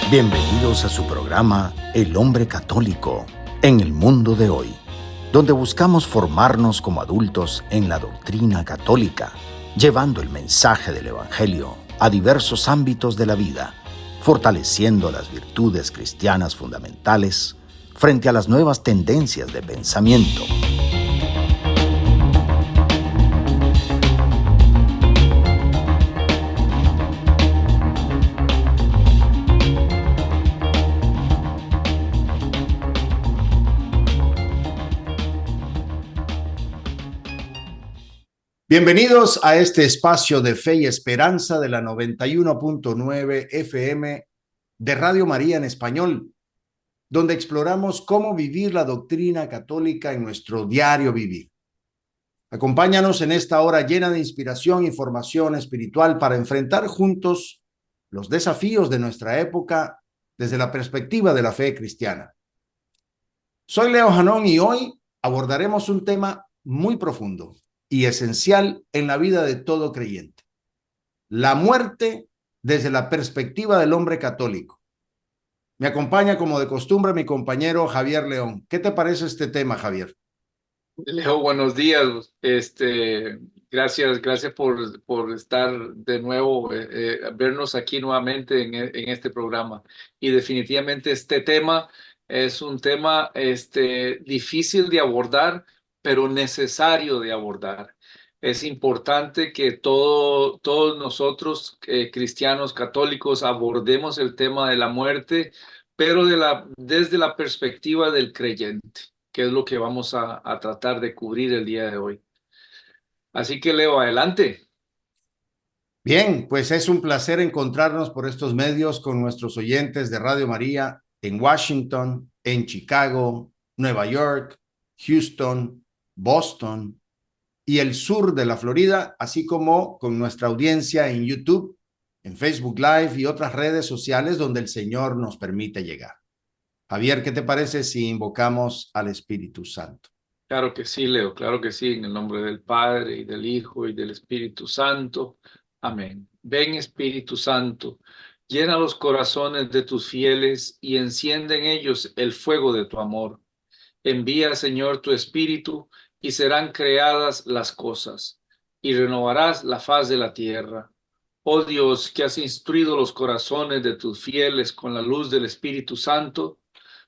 Bienvenidos a su programa El Hombre Católico en el mundo de hoy, donde buscamos formarnos como adultos en la doctrina católica, llevando el mensaje del Evangelio a diversos ámbitos de la vida, fortaleciendo las virtudes cristianas fundamentales frente a las nuevas tendencias de pensamiento. Bienvenidos a este espacio de fe y esperanza de la 91.9 FM de Radio María en español, donde exploramos cómo vivir la doctrina católica en nuestro diario vivir. Acompáñanos en esta hora llena de inspiración y formación espiritual para enfrentar juntos los desafíos de nuestra época desde la perspectiva de la fe cristiana. Soy Leo Janón y hoy abordaremos un tema muy profundo y esencial en la vida de todo creyente: la muerte desde la perspectiva del hombre católico. Me acompaña, como de costumbre, mi compañero Javier León. ¿Qué te parece este tema, Javier? Leo, buenos días. Gracias por estar de nuevo, vernos aquí nuevamente en este programa. Y definitivamente este tema es un tema difícil de abordar, pero necesario de abordar. Es importante que todos nosotros, cristianos católicos, abordemos el tema de la muerte, pero desde la perspectiva del creyente, que es lo que vamos a tratar de cubrir el día de hoy. Así que Leo, adelante. Bien, pues es un placer encontrarnos por estos medios con nuestros oyentes de Radio María en Washington, en Chicago, Nueva York, Houston, Boston y el sur de la Florida, así como con nuestra audiencia en YouTube, en Facebook Live y otras redes sociales donde el Señor nos permite llegar. Javier, ¿qué te parece si invocamos al Espíritu Santo? Claro que sí, Leo, claro que sí, en el nombre del Padre y del Hijo y del Espíritu Santo. Amén. Ven, Espíritu Santo, llena los corazones de tus fieles y enciende en ellos el fuego de tu amor. Envía, Señor, tu Espíritu y serán creadas las cosas y renovarás la faz de la tierra. Oh Dios, que has instruido los corazones de tus fieles con la luz del Espíritu Santo,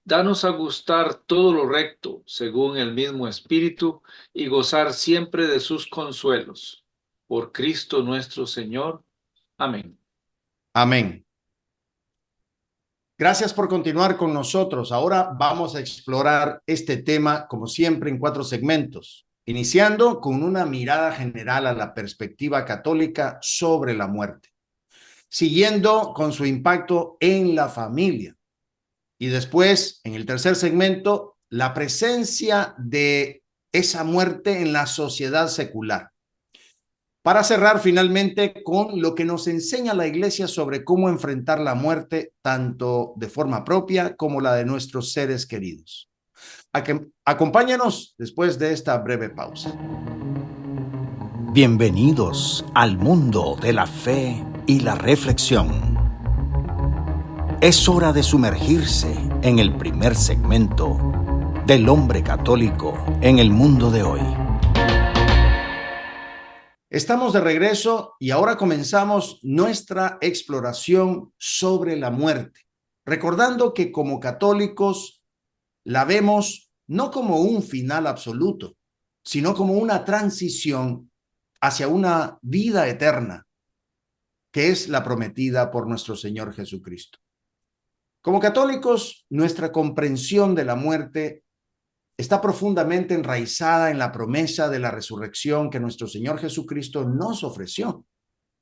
danos a gustar todo lo recto según el mismo Espíritu y gozar siempre de sus consuelos. Por Cristo nuestro Señor. Amén. Amén. Gracias por continuar con nosotros. Ahora vamos a explorar este tema, como siempre, en 4 segmentos, iniciando con una mirada general a la perspectiva católica sobre la muerte, siguiendo con su impacto en la familia. Y después, en el tercer segmento, la presencia de esa muerte en la sociedad secular. Para cerrar finalmente con lo que nos enseña la Iglesia sobre cómo enfrentar la muerte, tanto de forma propia como la de nuestros seres queridos. Acompáñanos después de esta breve pausa. Bienvenidos al mundo de la fe y la reflexión. Es hora de sumergirse en el primer segmento del hombre católico en el mundo de hoy. Estamos de regreso y ahora comenzamos nuestra exploración sobre la muerte, recordando que como católicos la vemos no como un final absoluto, sino como una transición hacia una vida eterna, que es la prometida por nuestro Señor Jesucristo. Como católicos, nuestra comprensión de la muerte está profundamente enraizada en la promesa de la resurrección que nuestro Señor Jesucristo nos ofreció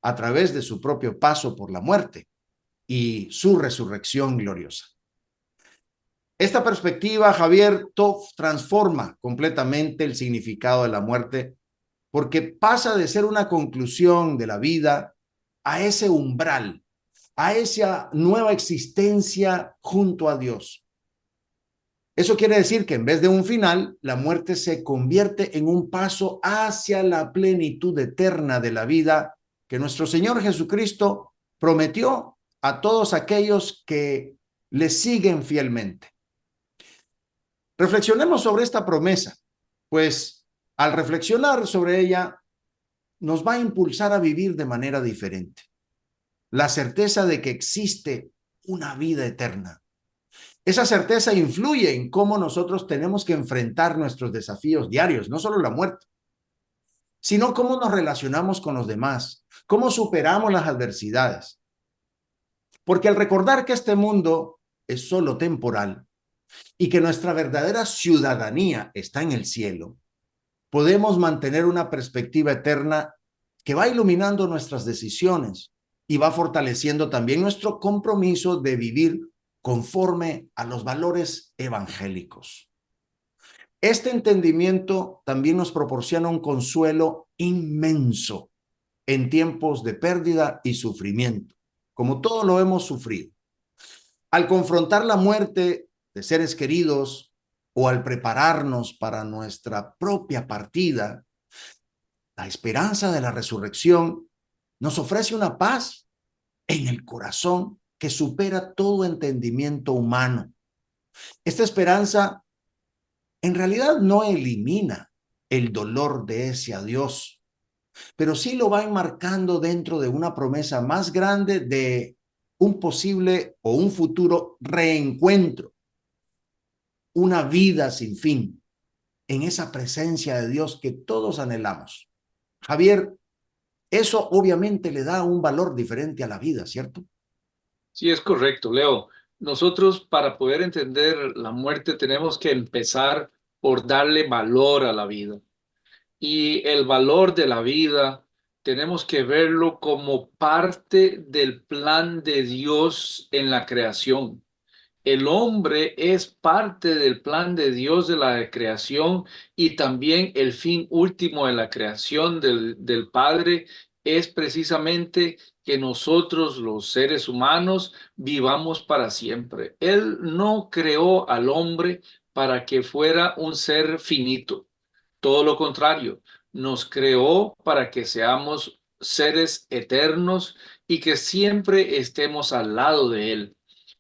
a través de su propio paso por la muerte y su resurrección gloriosa. Esta perspectiva, Javier, transforma completamente el significado de la muerte, porque pasa de ser una conclusión de la vida a ese umbral, a esa nueva existencia junto a Dios. Eso quiere decir que en vez de un final, la muerte se convierte en un paso hacia la plenitud eterna de la vida que nuestro Señor Jesucristo prometió a todos aquellos que le siguen fielmente. Reflexionemos sobre esta promesa, pues al reflexionar sobre ella nos va a impulsar a vivir de manera diferente. La certeza de que existe una vida eterna. Esa certeza influye en cómo nosotros tenemos que enfrentar nuestros desafíos diarios, no solo la muerte, sino cómo nos relacionamos con los demás, cómo superamos las adversidades. Porque al recordar que este mundo es solo temporal y que nuestra verdadera ciudadanía está en el cielo, podemos mantener una perspectiva eterna que va iluminando nuestras decisiones y va fortaleciendo también nuestro compromiso de vivir conforme a los valores evangélicos. Este entendimiento también nos proporciona un consuelo inmenso en tiempos de pérdida y sufrimiento, como todo lo hemos sufrido. Al confrontar la muerte de seres queridos o al prepararnos para nuestra propia partida, la esperanza de la resurrección nos ofrece una paz en el corazón que supera todo entendimiento humano. Esta esperanza en realidad no elimina el dolor de ese adiós, pero sí lo va enmarcando dentro de una promesa más grande de un posible o un futuro reencuentro, una vida sin fin en esa presencia de Dios que todos anhelamos. Javier, eso obviamente le da un valor diferente a la vida, ¿cierto? Sí, es correcto, Leo. Nosotros para poder entender la muerte tenemos que empezar por darle valor a la vida. Y el valor de la vida tenemos que verlo como parte del plan de Dios en la creación. El hombre es parte del plan de Dios de la creación y también el fin último de la creación del Padre es precisamente que nosotros los seres humanos vivamos para siempre. Él no creó al hombre para que fuera un ser finito. Todo lo contrario, nos creó para que seamos seres eternos y que siempre estemos al lado de Él.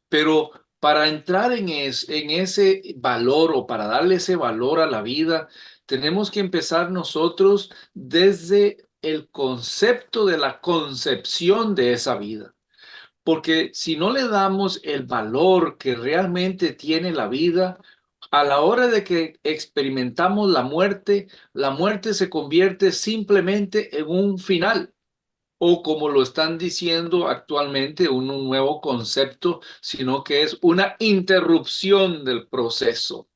Pero para entrar en ese valor o para darle ese valor a la vida, tenemos que empezar nosotros desde el concepto de la concepción de esa vida. Porque si no le damos el valor que realmente tiene la vida, a la hora de que experimentamos la muerte se convierte simplemente en un final o como lo están diciendo actualmente, un nuevo concepto, sino que es una interrupción del proceso.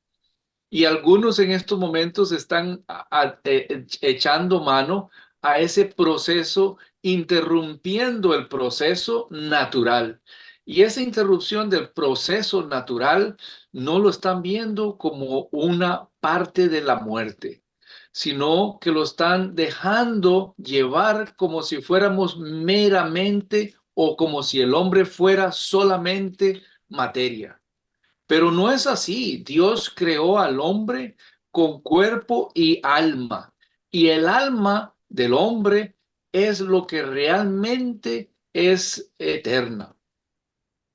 Y algunos en estos momentos están echando mano a ese proceso, interrumpiendo el proceso natural. Y esa interrupción del proceso natural no lo están viendo como una parte de la muerte, sino que lo están dejando llevar como si fuéramos meramente o como si el hombre fuera solamente materia. Pero no es así. Dios creó al hombre con cuerpo y alma. Y el alma del hombre es lo que realmente es eterna.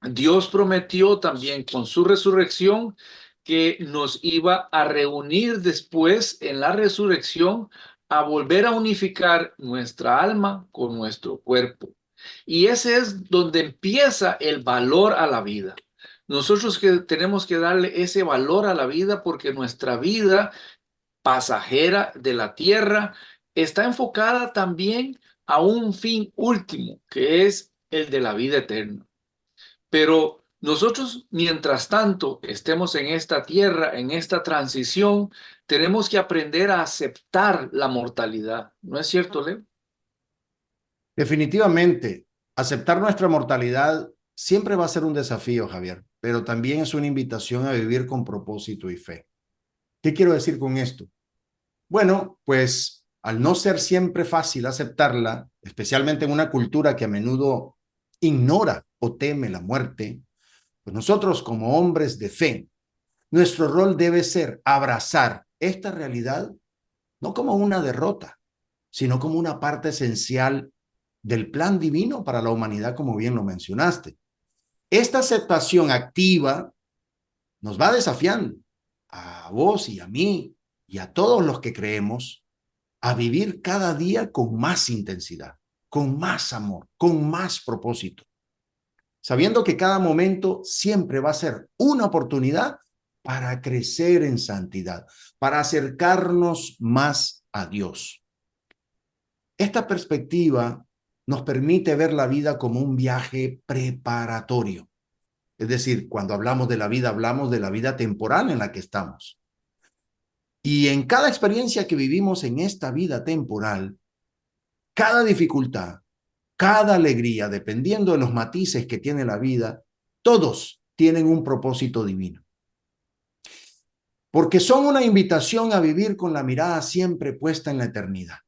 Dios prometió también con su resurrección que nos iba a reunir después en la resurrección a volver a unificar nuestra alma con nuestro cuerpo. Y ese es donde empieza el valor a la vida. Nosotros que tenemos que darle ese valor a la vida porque nuestra vida pasajera de la tierra está enfocada también a un fin último, que es el de la vida eterna. Pero nosotros, mientras tanto, estemos en esta tierra, en esta transición, tenemos que aprender a aceptar la mortalidad. ¿No es cierto, Leo? Definitivamente, aceptar nuestra mortalidad siempre va a ser un desafío, Javier, pero también es una invitación a vivir con propósito y fe. ¿Qué quiero decir con esto? Bueno, pues al no ser siempre fácil aceptarla, especialmente en una cultura que a menudo ignora o teme la muerte, pues nosotros como hombres de fe, nuestro rol debe ser abrazar esta realidad no como una derrota, sino como una parte esencial del plan divino para la humanidad, como bien lo mencionaste. Esta aceptación activa nos va desafiando a vos y a mí y a todos los que creemos a vivir cada día con más intensidad, con más amor, con más propósito, sabiendo que cada momento siempre va a ser una oportunidad para crecer en santidad, para acercarnos más a Dios. Esta perspectiva nos permite ver la vida como un viaje preparatorio. Es decir, cuando hablamos de la vida temporal en la que estamos. Y en cada experiencia que vivimos en esta vida temporal, cada dificultad, cada alegría, dependiendo de los matices que tiene la vida, todos tienen un propósito divino. Porque son una invitación a vivir con la mirada siempre puesta en la eternidad.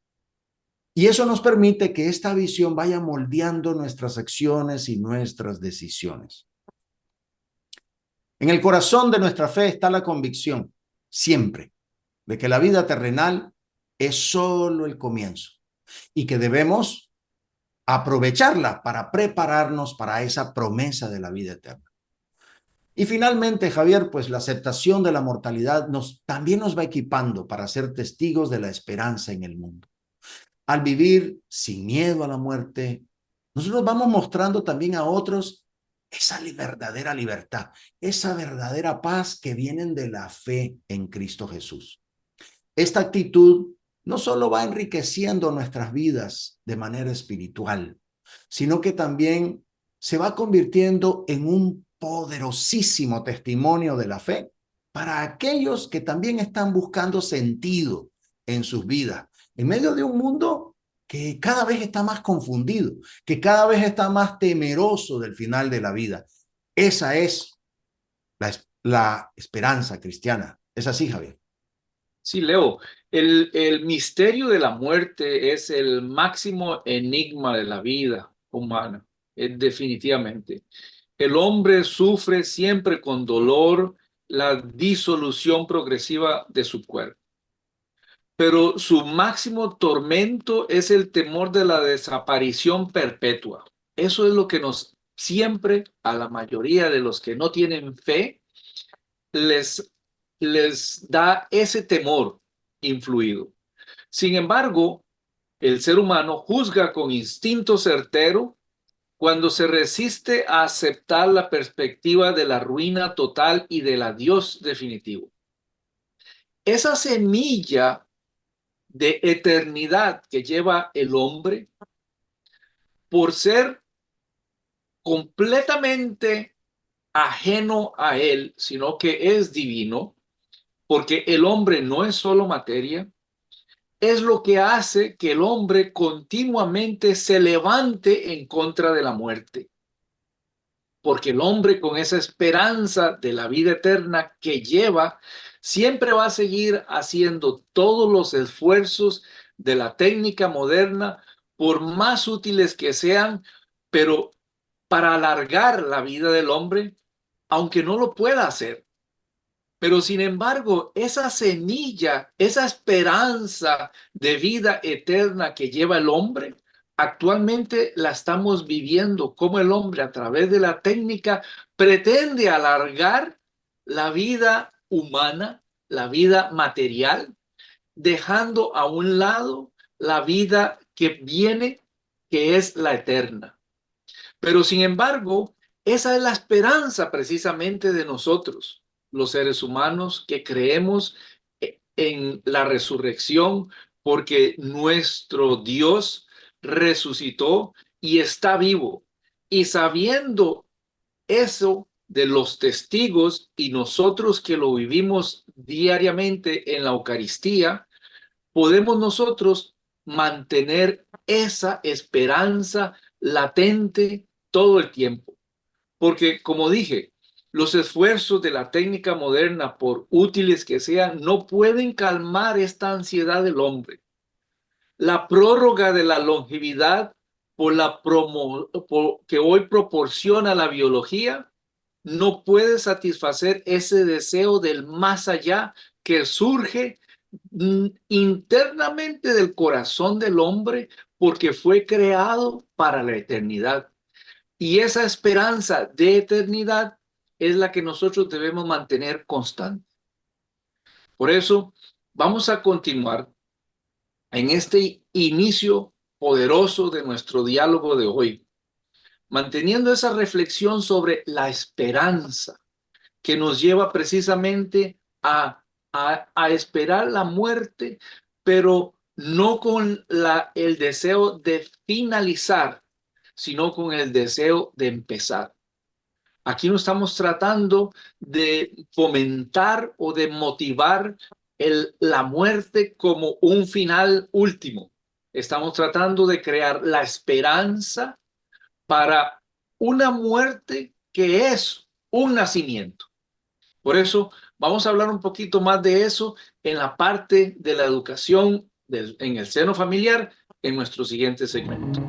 Y eso nos permite que esta visión vaya moldeando nuestras acciones y nuestras decisiones. En el corazón de nuestra fe está la convicción, siempre, de que la vida terrenal es solo el comienzo y que debemos aprovecharla para prepararnos para esa promesa de la vida eterna. Y finalmente, Javier, pues la aceptación de la mortalidad también nos va equipando para ser testigos de la esperanza en el mundo. Al vivir sin miedo a la muerte, nosotros vamos mostrando también a otros esa verdadera libertad, esa verdadera paz que vienen de la fe en Cristo Jesús. Esta actitud no solo va enriqueciendo nuestras vidas de manera espiritual, sino que también se va convirtiendo en un poderosísimo testimonio de la fe para aquellos que también están buscando sentido en sus vidas, en medio de un mundo que cada vez está más confundido, que cada vez está más temeroso del final de la vida. Esa es la esperanza cristiana. ¿Es así, Javier? Sí, Leo, el misterio de la muerte es el máximo enigma de la vida humana, definitivamente. El hombre sufre siempre con dolor la disolución progresiva de su cuerpo, pero su máximo tormento es el temor de la desaparición perpetua. Eso es lo que nos siempre, a la mayoría de los que no tienen fe, les, les da ese temor influido. Sin embargo, el ser humano juzga con instinto certero cuando se resiste a aceptar la perspectiva de la ruina total y del adiós definitivo. Esa semilla de eternidad que lleva el hombre, por ser completamente ajeno a él, sino que es divino, porque el hombre no es solo materia, es lo que hace que el hombre continuamente se levante en contra de la muerte. Porque el hombre, con esa esperanza de la vida eterna que lleva, siempre va a seguir haciendo todos los esfuerzos de la técnica moderna, por más útiles que sean, pero para alargar la vida del hombre, aunque no lo pueda hacer. Pero sin embargo, esa semilla, esa esperanza de vida eterna que lleva el hombre, actualmente la estamos viviendo, como el hombre, a través de la técnica, pretende alargar la vida humana, la vida material, dejando a un lado la vida que viene, que es la eterna. Pero sin embargo, esa es la esperanza precisamente de nosotros, los seres humanos que creemos en la resurrección, porque nuestro Dios resucitó y está vivo. Y sabiendo eso de los testigos y nosotros que lo vivimos diariamente en la Eucaristía, podemos nosotros mantener esa esperanza latente todo el tiempo. Porque, como dije, los esfuerzos de la técnica moderna, por útiles que sean, no pueden calmar esta ansiedad del hombre. La prórroga de la longevidad que hoy proporciona la biología no puede satisfacer ese deseo del más allá que surge internamente del corazón del hombre porque fue creado para la eternidad. Y esa esperanza de eternidad es la que nosotros debemos mantener constante. Por eso, vamos a continuar en este inicio poderoso de nuestro diálogo de hoy, manteniendo esa reflexión sobre la esperanza que nos lleva precisamente a esperar la muerte, pero no con el deseo de finalizar, sino con el deseo de empezar. Aquí no estamos tratando de fomentar o de motivar la muerte como un final último. Estamos tratando de crear la esperanza para una muerte que es un nacimiento. Por eso vamos a hablar un poquito más de eso en la parte de la educación en el seno familiar en nuestro siguiente segmento.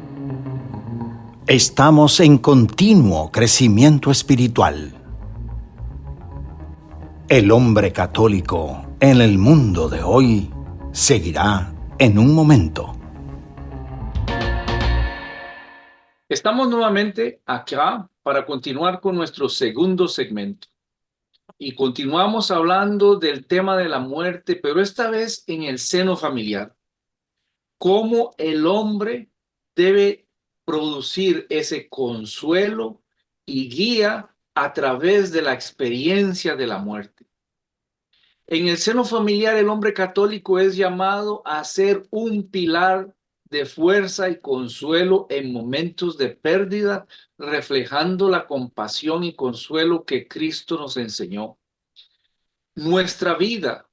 Estamos en continuo crecimiento espiritual. El hombre católico en el mundo de hoy seguirá en un momento. Estamos nuevamente acá para continuar con nuestro segundo segmento. Y continuamos hablando del tema de la muerte, pero esta vez en el seno familiar. Cómo el hombre debe producir ese consuelo y guía a través de la experiencia de la muerte. En el seno familiar, el hombre católico es llamado a ser un pilar de fuerza y consuelo en momentos de pérdida, reflejando la compasión y consuelo que Cristo nos enseñó. Nuestra vida,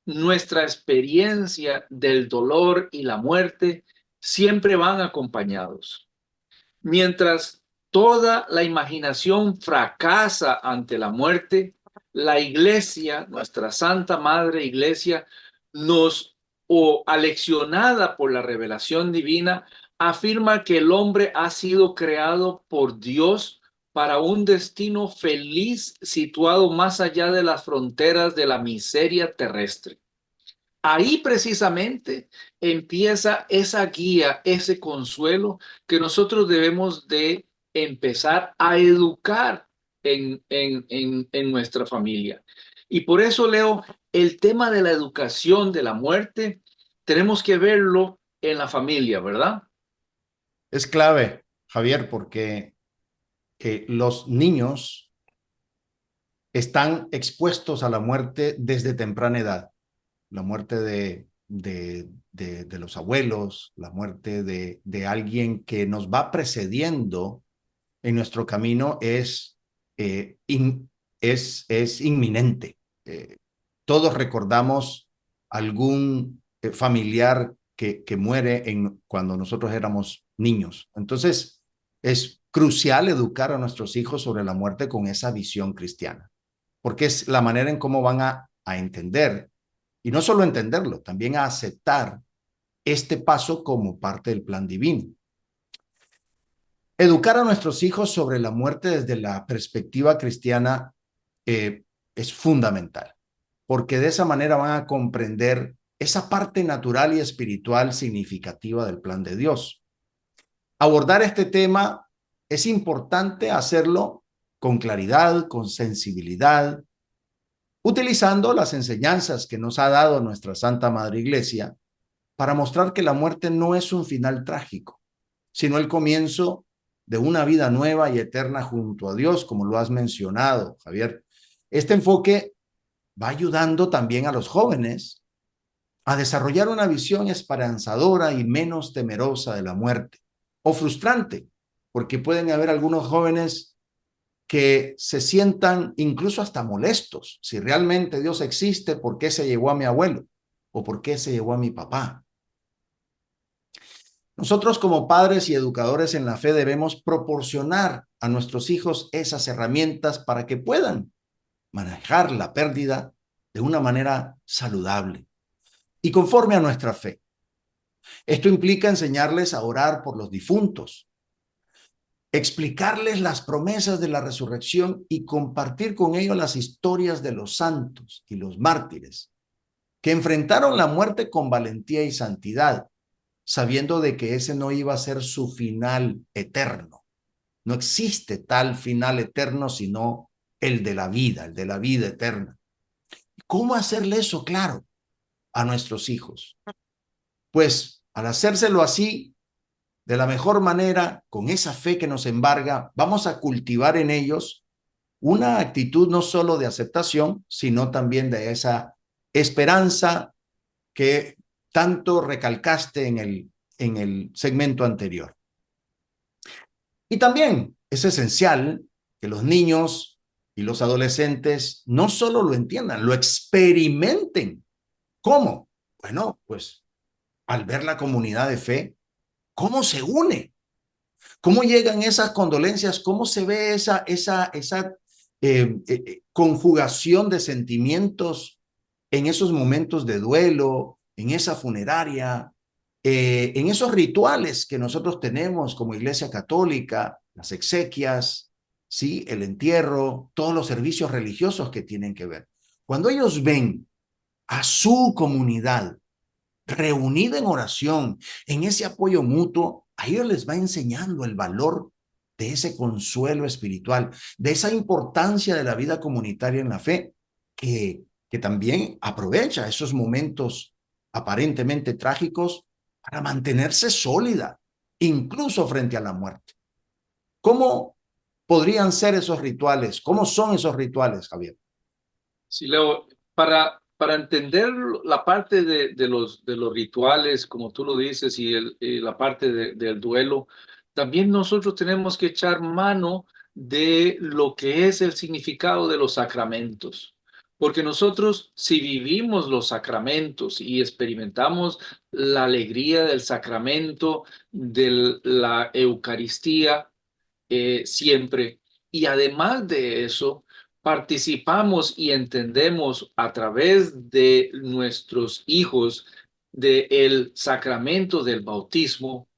nuestra experiencia del dolor y la muerte siempre van acompañados. Mientras toda la imaginación fracasa ante la muerte, la Iglesia, nuestra Santa Madre Iglesia, aleccionada por la revelación divina, afirma que el hombre ha sido creado por Dios para un destino feliz situado más allá de las fronteras de la miseria terrestre. Ahí precisamente empieza esa guía, ese consuelo que nosotros debemos de empezar a educar en nuestra familia. Y por eso, Leo, el tema de la educación de la muerte, tenemos que verlo en la familia, ¿verdad? Es clave, Javier, porque los niños están expuestos a la muerte desde temprana edad. La muerte de los abuelos, la muerte de alguien que nos va precediendo en nuestro camino es inminente. Todos recordamos algún familiar que muere cuando nosotros éramos niños. Entonces, es crucial educar a nuestros hijos sobre la muerte con esa visión cristiana, porque es la manera en cómo van a entender, y no solo entenderlo, también a aceptar este paso como parte del plan divino. Educar a nuestros hijos sobre la muerte desde la perspectiva cristiana es fundamental, porque de esa manera van a comprender esa parte natural y espiritual significativa del plan de Dios. Abordar este tema es importante hacerlo con claridad, con sensibilidad, utilizando las enseñanzas que nos ha dado nuestra Santa Madre Iglesia para mostrar que la muerte no es un final trágico, sino el comienzo de una vida nueva y eterna junto a Dios, como lo has mencionado, Javier. Este enfoque va ayudando también a los jóvenes a desarrollar una visión esperanzadora y menos temerosa de la muerte, o frustrante, porque pueden haber algunos jóvenes que se sientan incluso hasta molestos. Si realmente Dios existe, ¿por qué se llevó a mi abuelo? ¿O por qué se llevó a mi papá? Nosotros como padres y educadores en la fe debemos proporcionar a nuestros hijos esas herramientas para que puedan manejar la pérdida de una manera saludable y conforme a nuestra fe. Esto implica enseñarles a orar por los difuntos, explicarles las promesas de la resurrección y compartir con ellos las historias de los santos y los mártires que enfrentaron la muerte con valentía y santidad, sabiendo de que ese no iba a ser su final eterno. No existe tal final eterno sino el de la vida, el de la vida eterna. ¿Cómo hacerle eso claro a nuestros hijos? Pues al hacérselo así, de la mejor manera, con esa fe que nos embarga, vamos a cultivar en ellos una actitud no solo de aceptación, sino también de esa esperanza que tanto recalcaste en el segmento anterior. Y también es esencial que los niños y los adolescentes no solo lo entiendan, lo experimenten. ¿Cómo? Bueno, pues al ver la comunidad de fe, ¿cómo se une? ¿Cómo llegan esas condolencias? ¿Cómo se ve esa conjugación de sentimientos en esos momentos de duelo, en esa funeraria, en esos rituales que nosotros tenemos como Iglesia Católica, las exequias, ¿sí? El entierro, todos los servicios religiosos que tienen que ver? Cuando ellos ven a su comunidad reunida en oración, en ese apoyo mutuo, a ellos les va enseñando el valor de ese consuelo espiritual, de esa importancia de la vida comunitaria en la fe, que también aprovecha esos momentos aparentemente trágicos para mantenerse sólida, incluso frente a la muerte. ¿Cómo podrían ser esos rituales? ¿Cómo son esos rituales, Javier? Sí, Leo, para entender la parte de los rituales, como tú lo dices, y la parte del duelo, también nosotros tenemos que echar mano de lo que es el significado de los sacramentos. Porque nosotros, si vivimos los sacramentos y experimentamos la alegría del sacramento, de la Eucaristía, siempre, y además de eso, participamos y entendemos a través de nuestros hijos del sacramento del bautismo.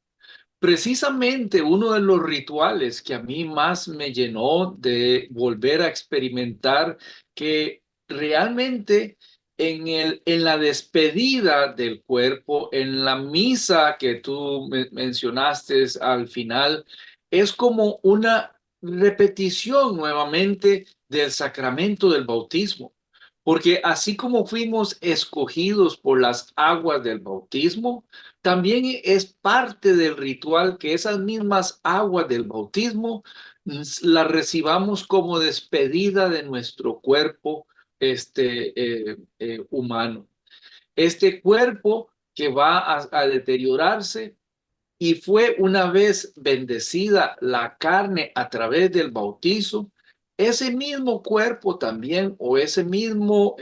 Precisamente uno de los rituales que a mí más me llenó de volver a experimentar, que realmente en la despedida del cuerpo, en la misa que tú mencionaste al final, es como una repetición nuevamente del sacramento del bautismo. Porque así como fuimos escogidos por las aguas del bautismo, también es parte del ritual que esas mismas aguas del bautismo las recibamos como despedida de nuestro cuerpo humano. Este cuerpo que va a deteriorarse, y fue una vez bendecida la carne a través del bautizo, ese mismo cuerpo también, o ese mismo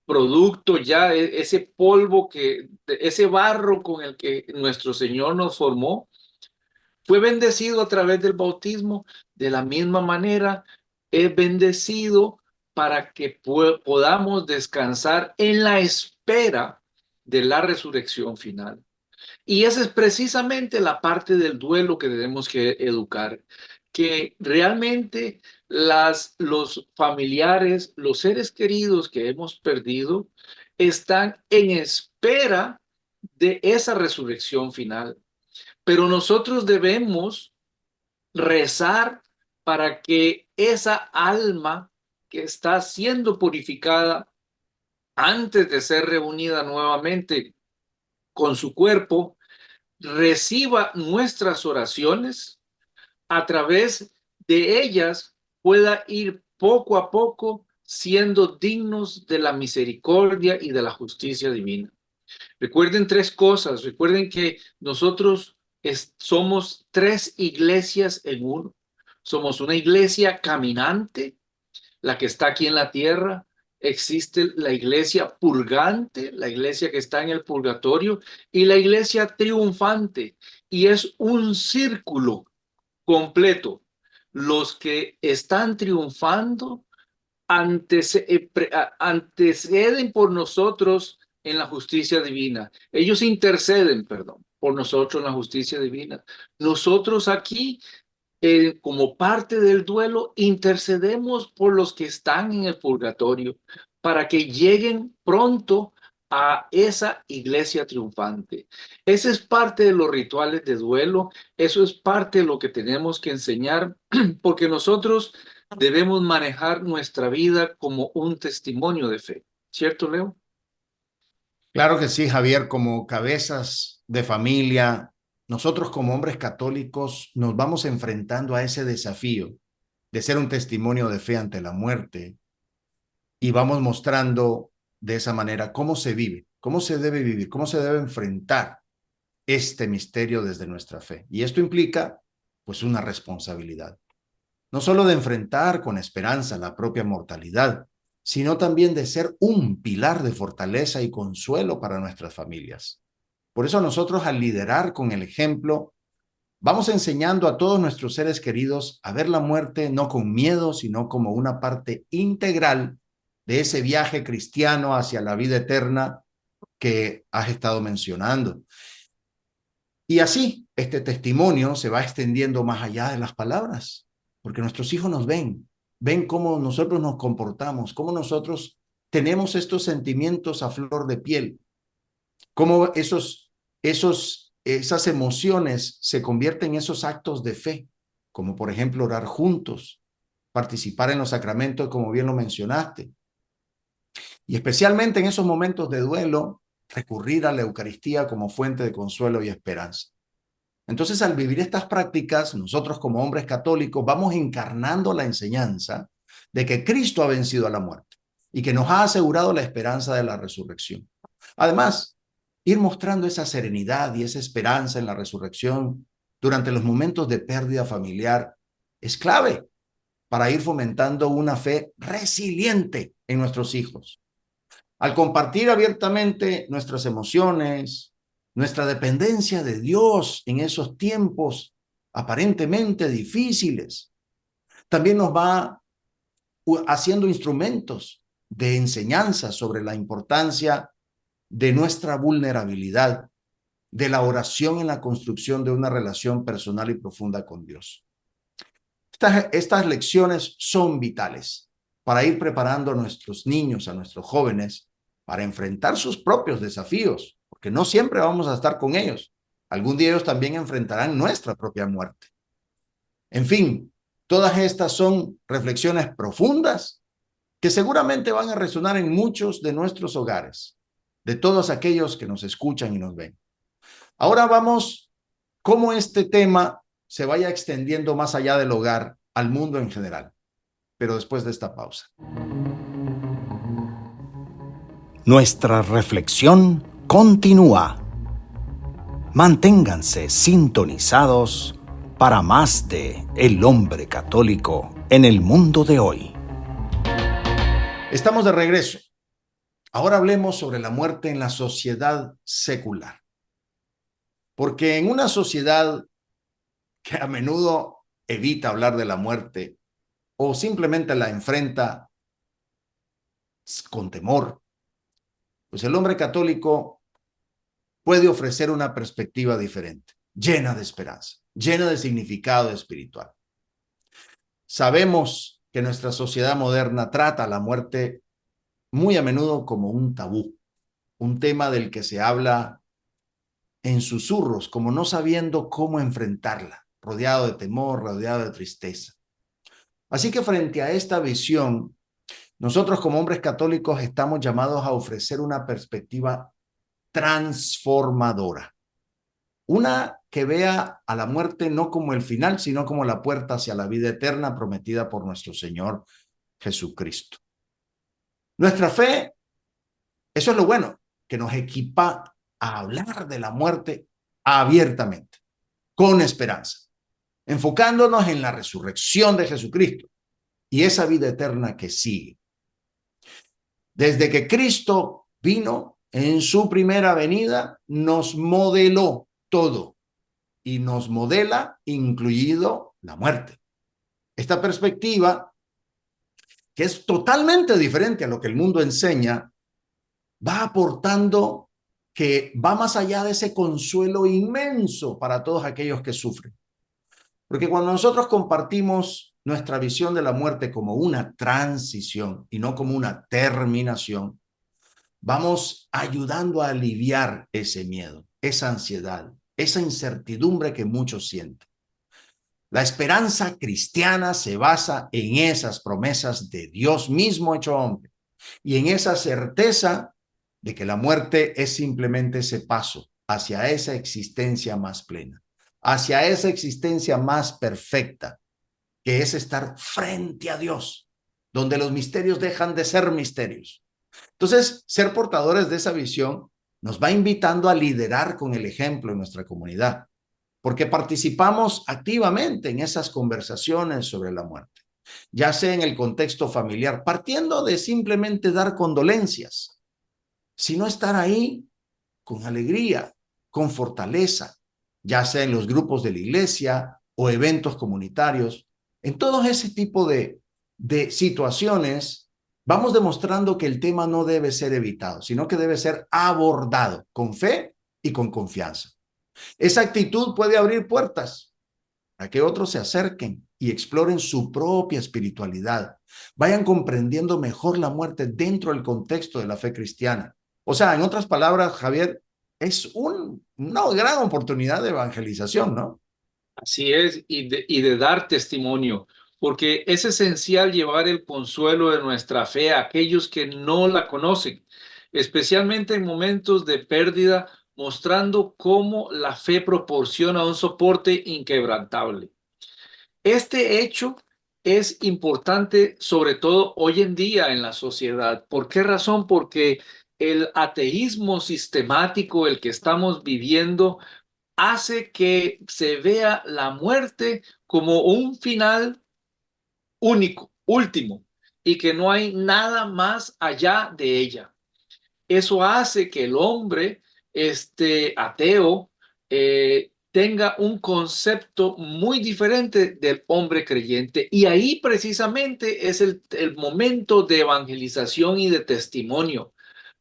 producto ya, ese polvo, ese barro con el que nuestro Señor nos formó, fue bendecido a través del bautismo. De la misma manera, es bendecido para que podamos descansar en la espera de la resurrección final. Y esa es precisamente la parte del duelo que tenemos que educar, que realmente los familiares, los seres queridos que hemos perdido, están en espera de esa resurrección final. Pero nosotros debemos rezar para que esa alma que está siendo purificada antes de ser reunida nuevamente con su cuerpo, reciba nuestras oraciones, a través de ellas pueda ir poco a poco siendo dignos de la misericordia y de la justicia divina. Recuerden tres cosas. Recuerden que nosotros somos tres iglesias en uno. Somos una iglesia caminante, la que está aquí en la tierra. Existe la iglesia purgante, la iglesia que está en el purgatorio, y la iglesia triunfante. Y es un círculo completo. Los que están triunfando anteceden por nosotros en la justicia divina. Ellos interceden, perdón, por nosotros en la justicia divina. Nosotros aquí, como parte del duelo, intercedemos por los que están en el purgatorio para que lleguen pronto a esa iglesia triunfante. Ese es parte de los rituales de duelo, eso es parte de lo que tenemos que enseñar, porque nosotros debemos manejar nuestra vida como un testimonio de fe. ¿Cierto, Leo? Claro que sí, Javier, como cabezas de familia, nosotros como hombres católicos nos vamos enfrentando a ese desafío de ser un testimonio de fe ante la muerte y vamos mostrando de esa manera cómo se vive, cómo se debe vivir, cómo se debe enfrentar este misterio desde nuestra fe. Y esto implica pues una responsabilidad, no solo de enfrentar con esperanza la propia mortalidad, sino también de ser un pilar de fortaleza y consuelo para nuestras familias. Por eso nosotros al liderar con el ejemplo, vamos enseñando a todos nuestros seres queridos a ver la muerte no con miedo, sino como una parte integral de ese viaje cristiano hacia la vida eterna que has estado mencionando. Y así, este testimonio se va extendiendo más allá de las palabras, porque nuestros hijos nos ven cómo nosotros nos comportamos, cómo nosotros tenemos estos sentimientos a flor de piel, cómo esas emociones se convierten en esos actos de fe, como por ejemplo orar juntos, participar en los sacramentos, como bien lo mencionaste, y especialmente en esos momentos de duelo, recurrir a la Eucaristía como fuente de consuelo y esperanza. Entonces, al vivir estas prácticas, nosotros como hombres católicos vamos encarnando la enseñanza de que Cristo ha vencido a la muerte y que nos ha asegurado la esperanza de la resurrección. Además, ir mostrando esa serenidad y esa esperanza en la resurrección durante los momentos de pérdida familiar es clave para ir fomentando una fe resiliente en nuestros hijos. Al compartir abiertamente nuestras emociones, nuestra dependencia de Dios en esos tiempos aparentemente difíciles, también nos va haciendo instrumentos de enseñanza sobre la importancia de nuestra vulnerabilidad, de la oración en la construcción de una relación personal y profunda con Dios. Estas lecciones son vitales para ir preparando a nuestros niños, a nuestros jóvenes, para enfrentar sus propios desafíos, porque no siempre vamos a estar con ellos. Algún día ellos también enfrentarán nuestra propia muerte. En fin, todas estas son reflexiones profundas que seguramente van a resonar en muchos de nuestros hogares, de todos aquellos que nos escuchan y nos ven. Ahora vamos, cómo este tema se vaya extendiendo más allá del hogar, al mundo en general, pero después de esta pausa. Nuestra reflexión continúa. Manténganse sintonizados para más de El Hombre Católico en el mundo de hoy. Estamos de regreso. Ahora hablemos sobre la muerte en la sociedad secular. Porque en una sociedad que a menudo evita hablar de la muerte o simplemente la enfrenta con temor, pues el hombre católico puede ofrecer una perspectiva diferente, llena de esperanza, llena de significado espiritual. Sabemos que nuestra sociedad moderna trata la muerte muy a menudo como un tabú, un tema del que se habla en susurros, como no sabiendo cómo enfrentarla, rodeado de temor, rodeado de tristeza. Así que frente a esta visión, nosotros como hombres católicos estamos llamados a ofrecer una perspectiva transformadora. Una que vea a la muerte no como el final, sino como la puerta hacia la vida eterna prometida por nuestro Señor Jesucristo. Nuestra fe, eso es lo bueno, que nos equipa a hablar de la muerte abiertamente, con esperanza, enfocándonos en la resurrección de Jesucristo y esa vida eterna que sigue. Desde que Cristo vino en su primera venida, nos modeló todo y nos modela incluido la muerte. Esta perspectiva, que es totalmente diferente a lo que el mundo enseña, va aportando que va más allá de ese consuelo inmenso para todos aquellos que sufren. Porque cuando nosotros compartimos nuestra visión de la muerte como una transición y no como una terminación, vamos ayudando a aliviar ese miedo, esa ansiedad, esa incertidumbre que muchos sienten. La esperanza cristiana se basa en esas promesas de Dios mismo hecho hombre y en esa certeza de que la muerte es simplemente ese paso hacia esa existencia más plena, hacia esa existencia más perfecta, que es estar frente a Dios, donde los misterios dejan de ser misterios. Entonces, ser portadores de esa visión nos va invitando a liderar con el ejemplo en nuestra comunidad, porque participamos activamente en esas conversaciones sobre la muerte, ya sea en el contexto familiar, partiendo de simplemente dar condolencias, sino estar ahí con alegría, con fortaleza, ya sea en los grupos de la iglesia o eventos comunitarios. En todo ese tipo de situaciones, vamos demostrando que el tema no debe ser evitado, sino que debe ser abordado con fe y con confianza. Esa actitud puede abrir puertas para que otros se acerquen y exploren su propia espiritualidad, vayan comprendiendo mejor la muerte dentro del contexto de la fe cristiana. O sea, en otras palabras, Javier, es una gran oportunidad de evangelización, ¿no? Así es, y de dar testimonio, porque es esencial llevar el consuelo de nuestra fe a aquellos que no la conocen, especialmente en momentos de pérdida, mostrando cómo la fe proporciona un soporte inquebrantable. Este hecho es importante, sobre todo hoy en día en la sociedad. ¿Por qué razón? Porque el ateísmo sistemático, el que estamos viviendo, hace que se vea la muerte como un final único, último, y que no hay nada más allá de ella. Eso hace que el hombre, ateo, tenga un concepto muy diferente del hombre creyente. Y ahí precisamente es el momento de evangelización y de testimonio,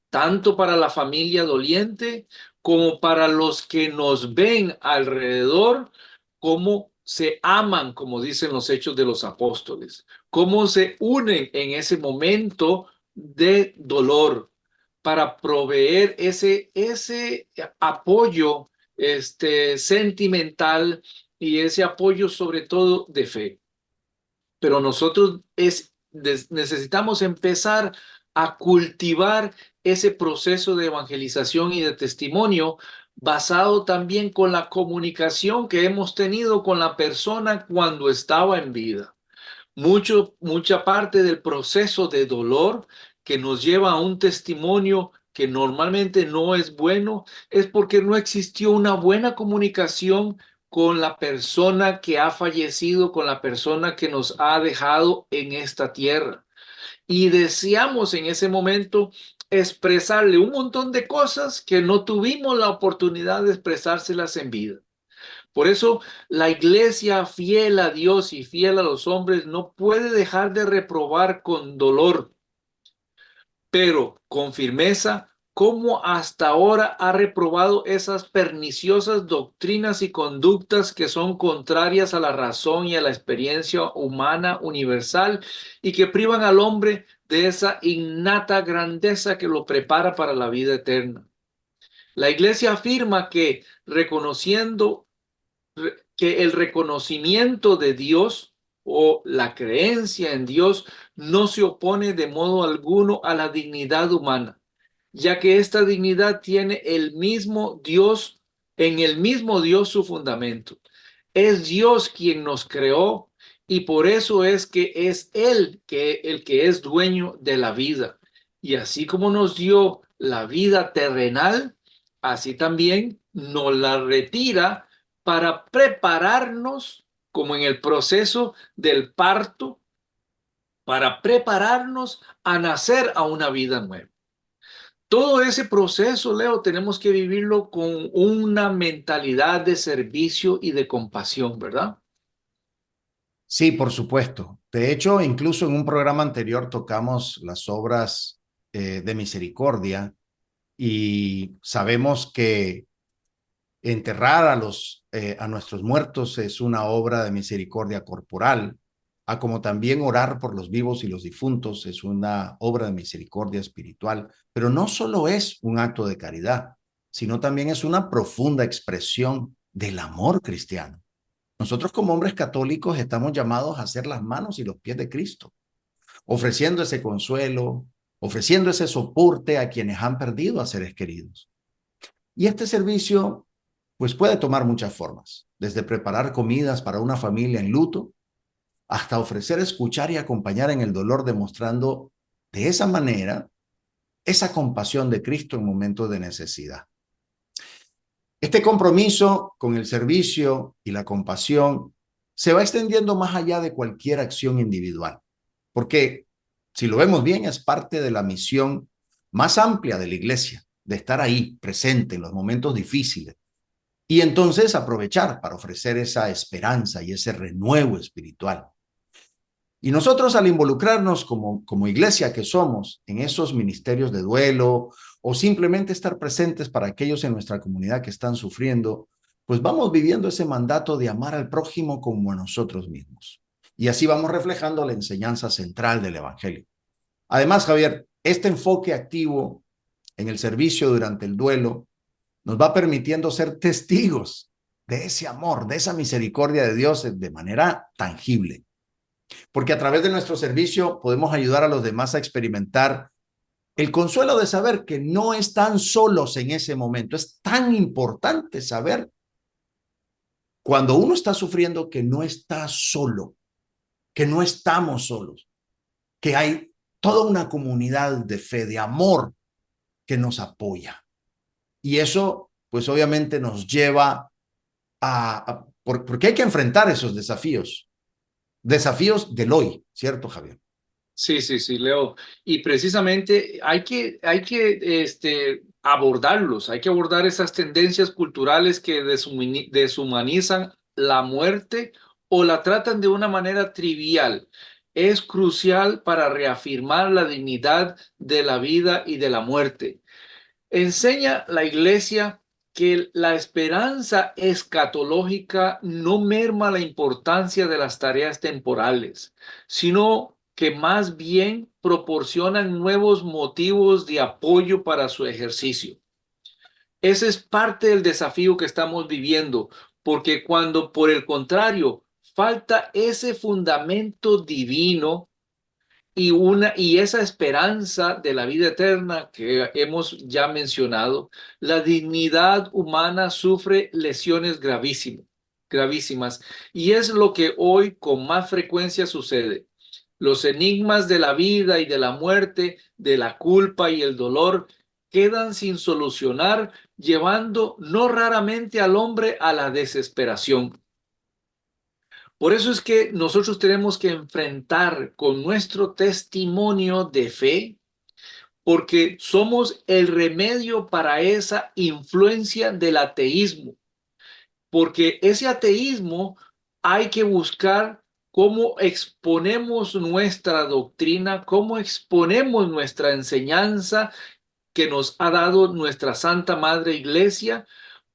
tanto para la familia doliente como para los que nos ven alrededor, cómo se aman, como dicen los Hechos de los Apóstoles, cómo se unen en ese momento de dolor para proveer ese apoyo sentimental y ese apoyo sobre todo de fe. Pero nosotros necesitamos empezar a cultivar ese proceso de evangelización y de testimonio basado también con la comunicación que hemos tenido con la persona cuando estaba en vida. Mucha parte del proceso de dolor que nos lleva a un testimonio que normalmente no es bueno es porque no existió una buena comunicación con la persona que ha fallecido, con la persona que nos ha dejado en esta tierra. Y deseamos en ese momento expresarle un montón de cosas que no tuvimos la oportunidad de expresárselas en vida. Por eso la iglesia fiel a Dios y fiel a los hombres no puede dejar de reprobar con dolor, pero con firmeza, cómo hasta ahora ha reprobado esas perniciosas doctrinas y conductas que son contrarias a la razón y a la experiencia humana universal y que privan al hombre de esa innata grandeza que lo prepara para la vida eterna. La iglesia afirma que reconociendo que el reconocimiento de Dios o la creencia en Dios no se opone de modo alguno a la dignidad humana, ya que esta dignidad tiene el mismo Dios, en el mismo Dios su fundamento. Es Dios quien nos creó y por eso es que es Él el que es dueño de la vida. Y así como nos dio la vida terrenal, así también nos la retira para prepararnos, como en el proceso del parto, para prepararnos a nacer a una vida nueva. Todo ese proceso, Leo, tenemos que vivirlo con una mentalidad de servicio y de compasión, ¿verdad? Sí, por supuesto. De hecho, incluso en un programa anterior tocamos las obras de misericordia y sabemos que enterrar a nuestros muertos es una obra de misericordia corporal, a como también orar por los vivos y los difuntos es una obra de misericordia espiritual, pero no solo es un acto de caridad, sino también es una profunda expresión del amor cristiano. Nosotros como hombres católicos estamos llamados a ser las manos y los pies de Cristo, ofreciendo ese consuelo, ofreciendo ese soporte a quienes han perdido a seres queridos. Y este servicio pues puede tomar muchas formas, desde preparar comidas para una familia en luto, hasta ofrecer escuchar y acompañar en el dolor, demostrando de esa manera esa compasión de Cristo en momentos de necesidad. Este compromiso con el servicio y la compasión se va extendiendo más allá de cualquier acción individual, porque si lo vemos bien es parte de la misión más amplia de la iglesia, de estar ahí presente en los momentos difíciles y entonces aprovechar para ofrecer esa esperanza y ese renuevo espiritual. Y nosotros al involucrarnos como iglesia que somos en esos ministerios de duelo o simplemente estar presentes para aquellos en nuestra comunidad que están sufriendo, pues vamos viviendo ese mandato de amar al prójimo como a nosotros mismos. Y así vamos reflejando la enseñanza central del Evangelio. Además, Javier, este enfoque activo en el servicio durante el duelo nos va permitiendo ser testigos de ese amor, de esa misericordia de Dios de manera tangible. Porque a través de nuestro servicio podemos ayudar a los demás a experimentar el consuelo de saber que no están solos en ese momento. Es tan importante saber cuando uno está sufriendo que no está solo, que no estamos solos, que hay toda una comunidad de fe, de amor que nos apoya. Y eso, pues obviamente nos lleva porque hay que enfrentar esos desafíos del hoy, ¿cierto, Javier? Sí, sí, sí, Leo. Y precisamente hay que abordarlos, hay que abordar esas tendencias culturales que deshumanizan la muerte o la tratan de una manera trivial. Es crucial para reafirmar la dignidad de la vida y de la muerte. Enseña la Iglesia que la esperanza escatológica no merma la importancia de las tareas temporales, sino que más bien proporcionan nuevos motivos de apoyo para su ejercicio. Ese es parte del desafío que estamos viviendo, porque cuando por el contrario falta ese fundamento divino, y esa esperanza de la vida eterna que hemos ya mencionado, la dignidad humana sufre lesiones gravísimas. Y es lo que hoy con más frecuencia sucede. Los enigmas de la vida y de la muerte, de la culpa y el dolor, quedan sin solucionar, llevando no raramente al hombre a la desesperación. Por eso es que nosotros tenemos que enfrentar con nuestro testimonio de fe, porque somos el remedio para esa influencia del ateísmo, porque ese ateísmo hay que buscar cómo exponemos nuestra doctrina, cómo exponemos nuestra enseñanza que nos ha dado nuestra Santa Madre Iglesia,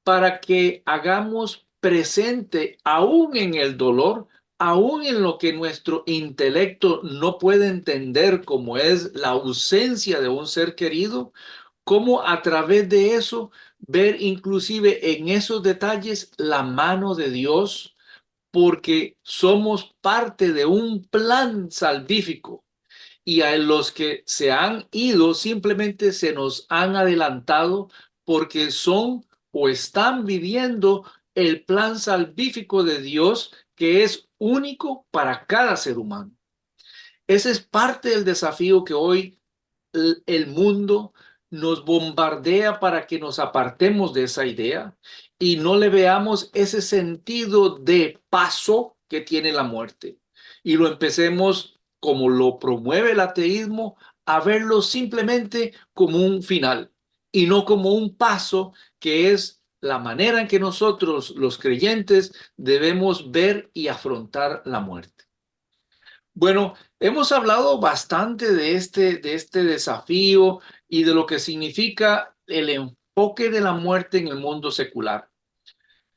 para que hagamos presente, aún en el dolor, aún en lo que nuestro intelecto no puede entender, como es la ausencia de un ser querido, cómo a través de eso ver inclusive en esos detalles la mano de Dios, porque somos parte de un plan salvífico y a los que se han ido simplemente se nos han adelantado porque son o están viviendo el plan salvífico de Dios, que es único para cada ser humano. Ese es parte del desafío que hoy el mundo nos bombardea para que nos apartemos de esa idea y no le veamos ese sentido de paso que tiene la muerte y lo empecemos, como lo promueve el ateísmo, a verlo simplemente como un final y no como un paso, que es la manera en que nosotros los creyentes debemos ver y afrontar la muerte. Bueno, hemos hablado bastante de este desafío y de lo que significa el enfoque de la muerte en el mundo secular.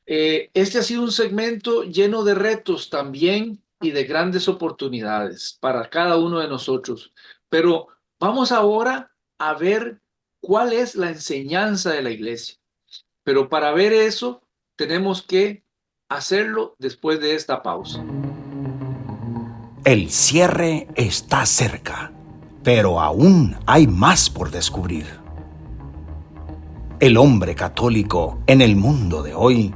Este ha sido un segmento lleno de retos también, y de grandes oportunidades para cada uno de nosotros. Pero vamos ahora a ver cuál es la enseñanza de la iglesia. Pero para ver eso, tenemos que hacerlo después de esta pausa. El cierre está cerca, pero aún hay más por descubrir. El hombre católico en el mundo de hoy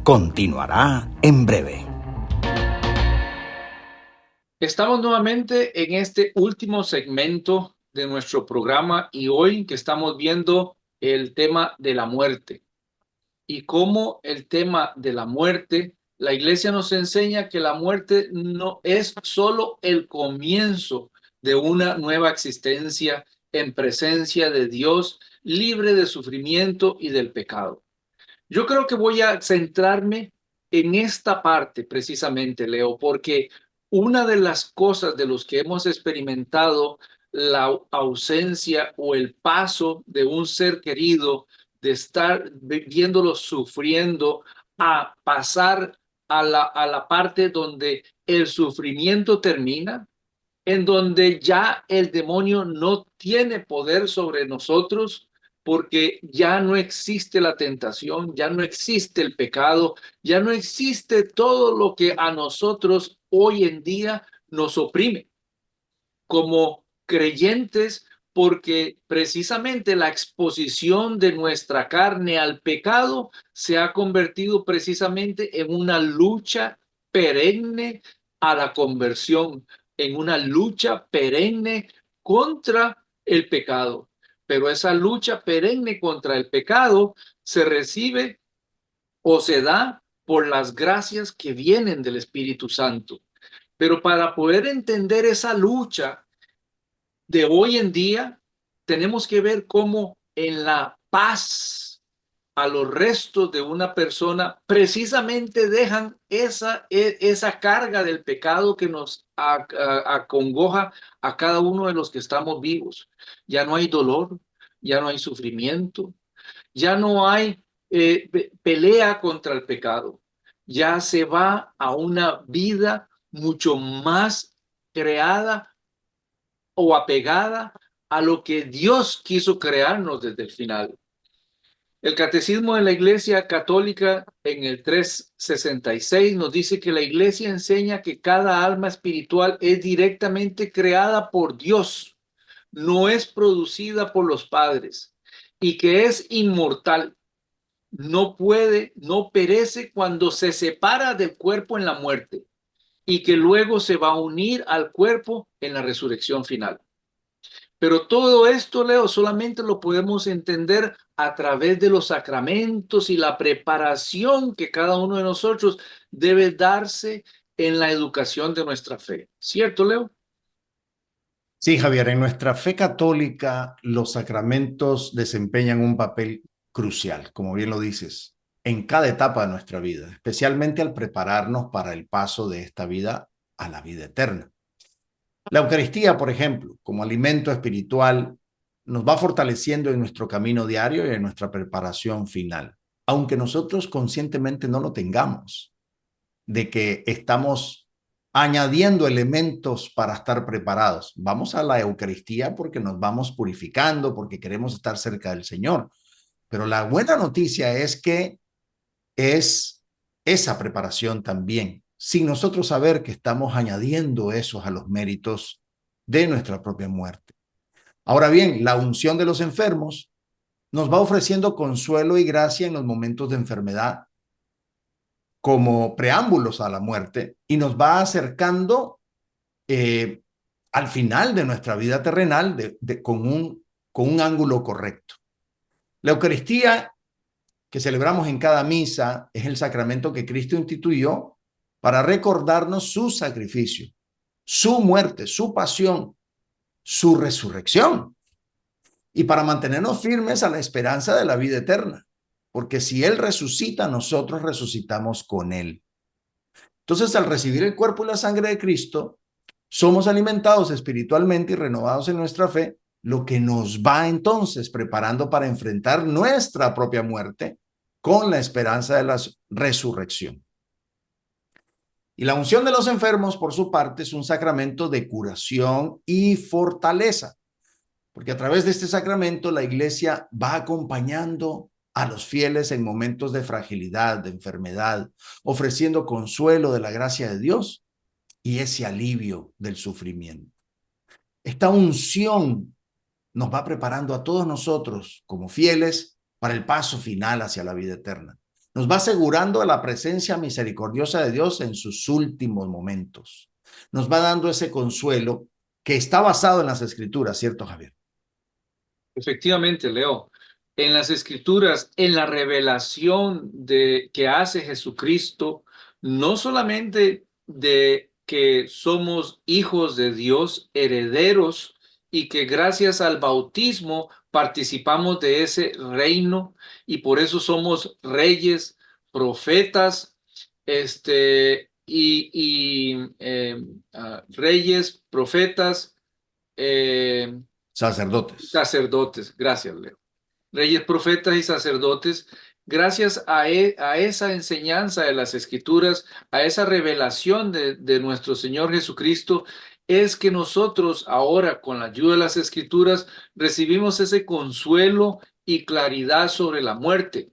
continuará en breve. Estamos nuevamente en este último segmento de nuestro programa y hoy que estamos viendo el tema de la muerte y cómo el tema de la muerte, la iglesia nos enseña que la muerte no es solo el comienzo de una nueva existencia en presencia de Dios, libre de sufrimiento y del pecado. Yo creo que voy a centrarme en esta parte precisamente, Leo, porque una de las cosas de los que hemos experimentado la ausencia o el paso de un ser querido, de estar viéndolo sufriendo, a pasar a la parte donde el sufrimiento termina, en donde ya el demonio no tiene poder sobre nosotros porque ya no existe la tentación, ya no existe el pecado, ya no existe todo lo que a nosotros hoy en día nos oprime como creyentes, porque precisamente la exposición de nuestra carne al pecado se ha convertido precisamente en una lucha perenne a la conversión, en una lucha perenne contra el pecado. Pero esa lucha perenne contra el pecado se recibe o se da por las gracias que vienen del Espíritu Santo. Pero para poder entender esa lucha de hoy en día, tenemos que ver cómo en la paz a los restos de una persona precisamente dejan esa carga del pecado que nos acongoja a cada uno de los que estamos vivos. Ya no hay dolor, ya no hay sufrimiento, ya no hay pelea contra el pecado. Ya se va a una vida mucho más creada o apegada a lo que Dios quiso crearnos desde el final. El Catecismo de la Iglesia Católica en el 366 nos dice que la Iglesia enseña que cada alma espiritual es directamente creada por Dios, no es producida por los padres y que es inmortal. No puede, no perece cuando se separa del cuerpo en la muerte y que luego se va a unir al cuerpo en la resurrección final. Pero todo esto, Leo, solamente lo podemos entender a través de los sacramentos y la preparación que cada uno de nosotros debe darse en la educación de nuestra fe. ¿Cierto, Leo? Sí, Javier, en nuestra fe católica los sacramentos desempeñan un papel crucial, como bien lo dices, en cada etapa de nuestra vida, especialmente al prepararnos para el paso de esta vida a la vida eterna. La Eucaristía, por ejemplo, como alimento espiritual, nos va fortaleciendo en nuestro camino diario y en nuestra preparación final, aunque nosotros conscientemente no lo tengamos, de que estamos añadiendo elementos para estar preparados. Vamos a la Eucaristía porque nos vamos purificando, porque queremos estar cerca del Señor. Pero la buena noticia es que es esa preparación también, sin nosotros saber que estamos añadiendo esos a los méritos de nuestra propia muerte. Ahora bien, la unción de los enfermos nos va ofreciendo consuelo y gracia en los momentos de enfermedad como preámbulos a la muerte y nos va acercando al final de nuestra vida terrenal con un ángulo correcto. La Eucaristía que celebramos en cada misa es el sacramento que Cristo instituyó para recordarnos su sacrificio, su muerte, su pasión, su resurrección y para mantenernos firmes a la esperanza de la vida eterna, porque si Él resucita, nosotros resucitamos con Él. Entonces, al recibir el cuerpo y la sangre de Cristo, somos alimentados espiritualmente y renovados en nuestra fe, lo que nos va entonces preparando para enfrentar nuestra propia muerte con la esperanza de la resurrección. Y la unción de los enfermos, por su parte, es un sacramento de curación y fortaleza, porque a través de este sacramento la iglesia va acompañando a los fieles en momentos de fragilidad, de enfermedad, ofreciendo consuelo de la gracia de Dios y ese alivio del sufrimiento. Esta unción nos va preparando a todos nosotros como fieles para el paso final hacia la vida eterna. Nos va asegurando la presencia misericordiosa de Dios en sus últimos momentos. Nos va dando ese consuelo que está basado en las Escrituras, ¿cierto, Javier? Efectivamente, Leo. En las Escrituras, en la revelación que hace Jesucristo, no solamente de que somos hijos de Dios, herederos, y que gracias al bautismo participamos de ese reino y por eso somos reyes, profetas, reyes, profetas, eh, Sacerdotes. sacerdotes. Gracias, Leo. Reyes, profetas y sacerdotes, gracias a esa enseñanza de las Escrituras, a esa revelación de nuestro Señor Jesucristo, es que nosotros ahora, con la ayuda de las Escrituras, recibimos ese consuelo y claridad sobre la muerte,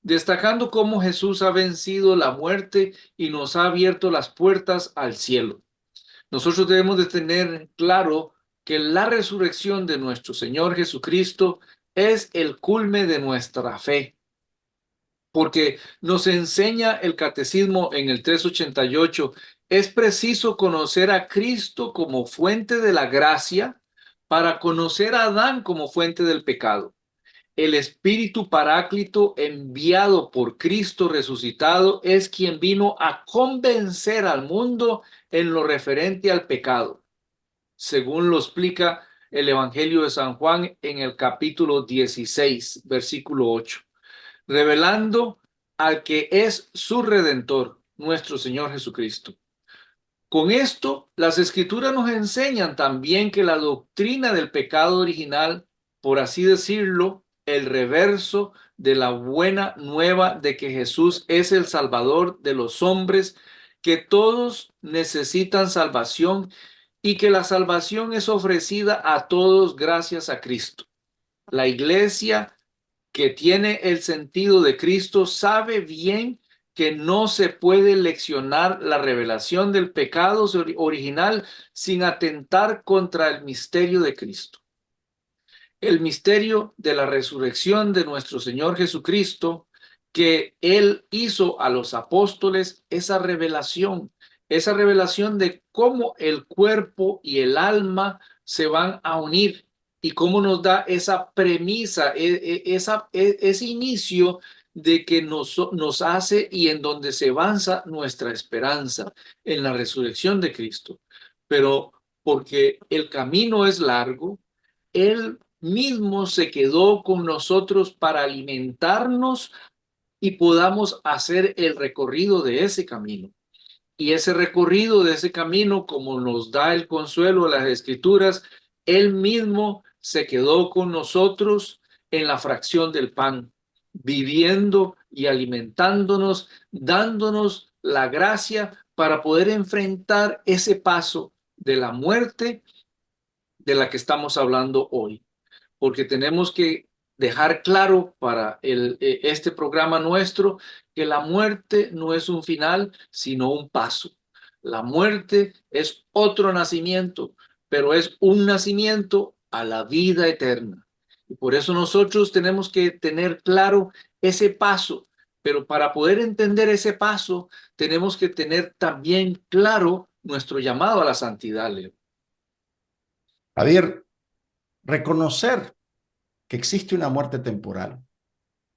destacando cómo Jesús ha vencido la muerte y nos ha abierto las puertas al cielo. Nosotros debemos de tener claro que la resurrección de nuestro Señor Jesucristo es el culme de nuestra fe, porque nos enseña el catecismo en el 388, es preciso conocer a Cristo como fuente de la gracia para conocer a Adán como fuente del pecado. El Espíritu Paráclito enviado por Cristo resucitado es quien vino a convencer al mundo en lo referente al pecado, según lo explica el Evangelio de San Juan en el capítulo 16, versículo 8, revelando al que es su Redentor, nuestro Señor Jesucristo. Con esto, las Escrituras nos enseñan también que la doctrina del pecado original, por así decirlo, el reverso de la buena nueva de que Jesús es el Salvador de los hombres, que todos necesitan salvación y que la salvación es ofrecida a todos gracias a Cristo. La iglesia que tiene el sentido de Cristo sabe bien que no se puede leccionar la revelación del pecado original sin atentar contra el misterio de Cristo. El misterio de la resurrección de nuestro Señor Jesucristo, que Él hizo a los apóstoles, esa revelación de cómo el cuerpo y el alma se van a unir y cómo nos da esa premisa, ese inicio de que nos hace y en donde se avanza nuestra esperanza en la resurrección de Cristo. Pero porque el camino es largo, Él mismo se quedó con nosotros para alimentarnos y podamos hacer el recorrido de ese camino. Y ese recorrido de ese camino, como nos da el consuelo de las Escrituras, Él mismo se quedó con nosotros en la fracción del pan, viviendo y alimentándonos, dándonos la gracia para poder enfrentar ese paso de la muerte de la que estamos hablando hoy. Porque tenemos que dejar claro para este programa nuestro que la muerte no es un final, sino un paso. La muerte es otro nacimiento, pero es un nacimiento a la vida eterna. Y por eso nosotros tenemos que tener claro ese paso, pero para poder entender ese paso, tenemos que tener también claro nuestro llamado a la santidad, Leo. Javier, reconocer que existe una muerte temporal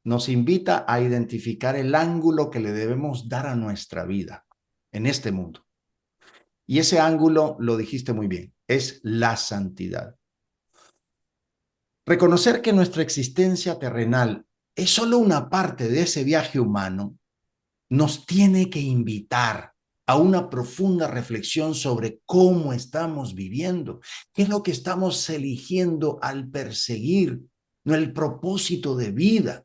nos invita a identificar el ángulo que le debemos dar a nuestra vida en este mundo. Y ese ángulo, lo dijiste muy bien, es la santidad. Reconocer que nuestra existencia terrenal es solo una parte de ese viaje humano nos tiene que invitar a una profunda reflexión sobre cómo estamos viviendo, qué es lo que estamos eligiendo al perseguir, no el propósito de vida.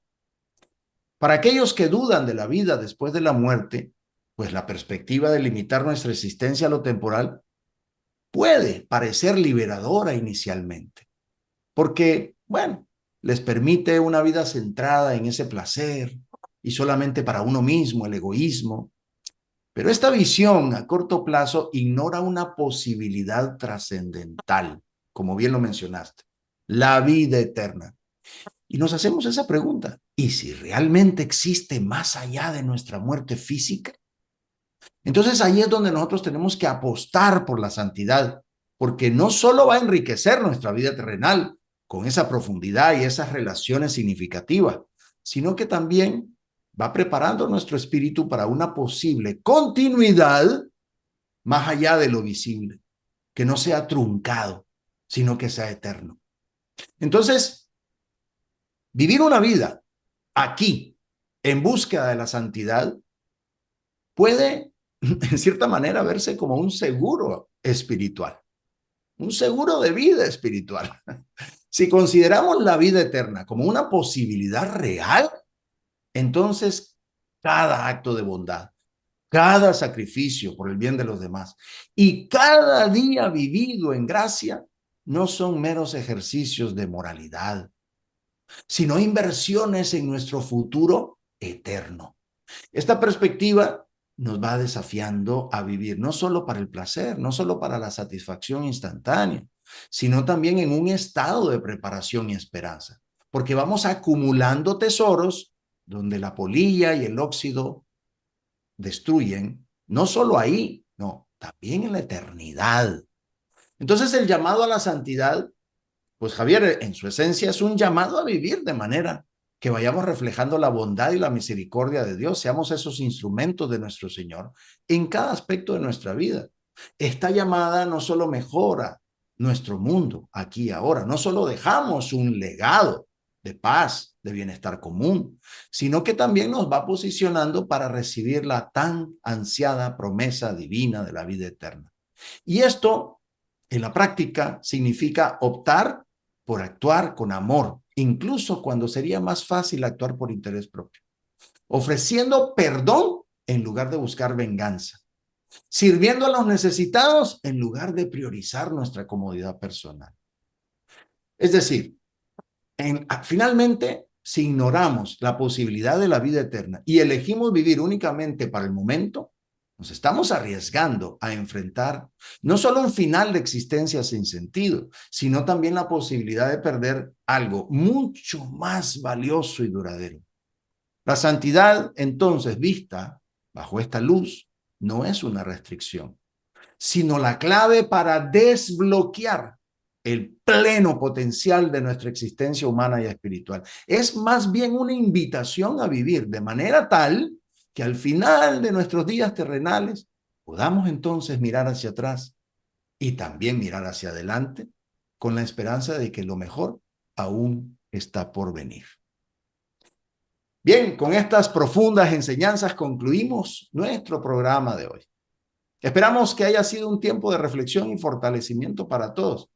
Para aquellos que dudan de la vida después de la muerte, pues la perspectiva de limitar nuestra existencia a lo temporal puede parecer liberadora inicialmente, porque, bueno, les permite una vida centrada en ese placer y solamente para uno mismo, el egoísmo. Pero esta visión a corto plazo ignora una posibilidad trascendental, como bien lo mencionaste, la vida eterna. Y nos hacemos esa pregunta, ¿y si realmente existe más allá de nuestra muerte física? Entonces ahí es donde nosotros tenemos que apostar por la santidad, porque no solo va a enriquecer nuestra vida terrenal con esa profundidad y esas relaciones significativas, sino que también va preparando nuestro espíritu para una posible continuidad más allá de lo visible, que no sea truncado, sino que sea eterno. Entonces, vivir una vida aquí en búsqueda de la santidad puede, en cierta manera, verse como un seguro espiritual, un seguro de vida espiritual. Si consideramos la vida eterna como una posibilidad real, entonces cada acto de bondad, cada sacrificio por el bien de los demás y cada día vivido en gracia no son meros ejercicios de moralidad, sino inversiones en nuestro futuro eterno. Esta perspectiva nos va desafiando a vivir no solo para el placer, no solo para la satisfacción instantánea, sino también en un estado de preparación y esperanza, porque vamos acumulando tesoros donde la polilla y el óxido destruyen, no solo ahí, no, también en la eternidad. Entonces el llamado a la santidad, pues Javier, en su esencia es un llamado a vivir de manera que vayamos reflejando la bondad y la misericordia de Dios, seamos esos instrumentos de nuestro Señor en cada aspecto de nuestra vida. Esta llamada no solo mejora nuestro mundo aquí y ahora, no solo dejamos un legado de paz, de bienestar común, sino que también nos va posicionando para recibir la tan ansiada promesa divina de la vida eterna. Y esto, en la práctica, significa optar por actuar con amor, incluso cuando sería más fácil actuar por interés propio, ofreciendo perdón en lugar de buscar venganza, sirviendo a los necesitados en lugar de priorizar nuestra comodidad personal. Es decir, finalmente, si ignoramos la posibilidad de la vida eterna y elegimos vivir únicamente para el momento, nos estamos arriesgando a enfrentar no solo un final de existencia sin sentido, sino también la posibilidad de perder algo mucho más valioso y duradero. La santidad, entonces, vista bajo esta luz, no es una restricción, sino la clave para desbloquear el pleno potencial de nuestra existencia humana y espiritual. Es más bien una invitación a vivir de manera tal que al final de nuestros días terrenales podamos entonces mirar hacia atrás y también mirar hacia adelante con la esperanza de que lo mejor aún está por venir. Bien, con estas profundas enseñanzas concluimos nuestro programa de hoy. Esperamos que haya sido un tiempo de reflexión y fortalecimiento para todos.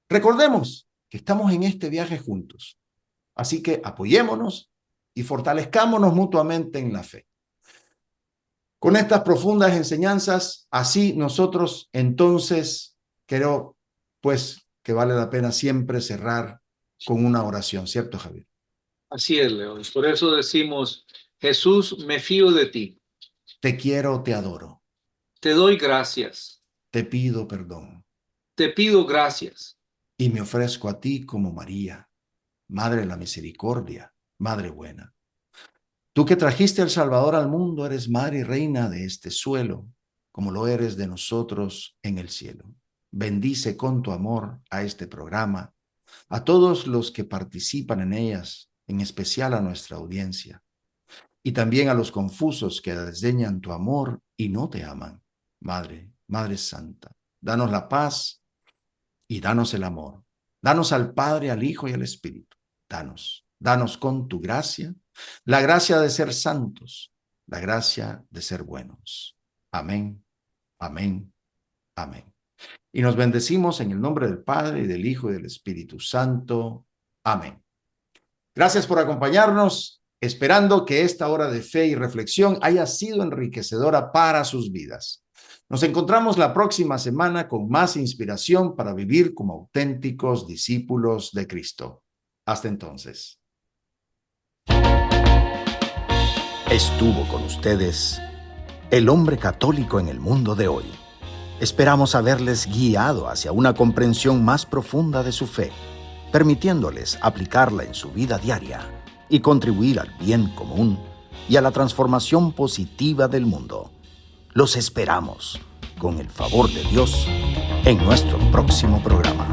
Recordemos que estamos en este viaje juntos, así que apoyémonos y fortalezcámonos mutuamente en la fe. Con estas profundas enseñanzas, así nosotros entonces creo pues que vale la pena siempre cerrar con una oración, ¿cierto, Javier? Así es, Leo. Por eso decimos, Jesús, me fío de ti. Te quiero, te adoro. Te doy gracias. Te pido perdón. Te pido gracias. Y me ofrezco a ti como María, Madre de la Misericordia, Madre buena. Tú que trajiste al Salvador al mundo, eres Madre y Reina de este suelo, como lo eres de nosotros en el cielo. Bendice con tu amor a este programa, a todos los que participan en ellas, en especial a nuestra audiencia, y también a los confusos que desdeñan tu amor y no te aman. Madre, Madre Santa, danos la paz y danos el amor. Danos al Padre, al Hijo y al Espíritu. Danos con tu gracia, la gracia de ser santos, la gracia de ser buenos. Amén, amén, amén. Y nos bendecimos en el nombre del Padre, y del Hijo y del Espíritu Santo. Amén. Gracias por acompañarnos esperando que esta hora de fe y reflexión haya sido enriquecedora para sus vidas. Nos encontramos la próxima semana con más inspiración para vivir como auténticos discípulos de Cristo. Hasta entonces. Estuvo con ustedes el hombre católico en el mundo de hoy. Esperamos haberles guiado hacia una comprensión más profunda de su fe, permitiéndoles aplicarla en su vida diaria y contribuir al bien común y a la transformación positiva del mundo. Los esperamos, con el favor de Dios, en nuestro próximo programa.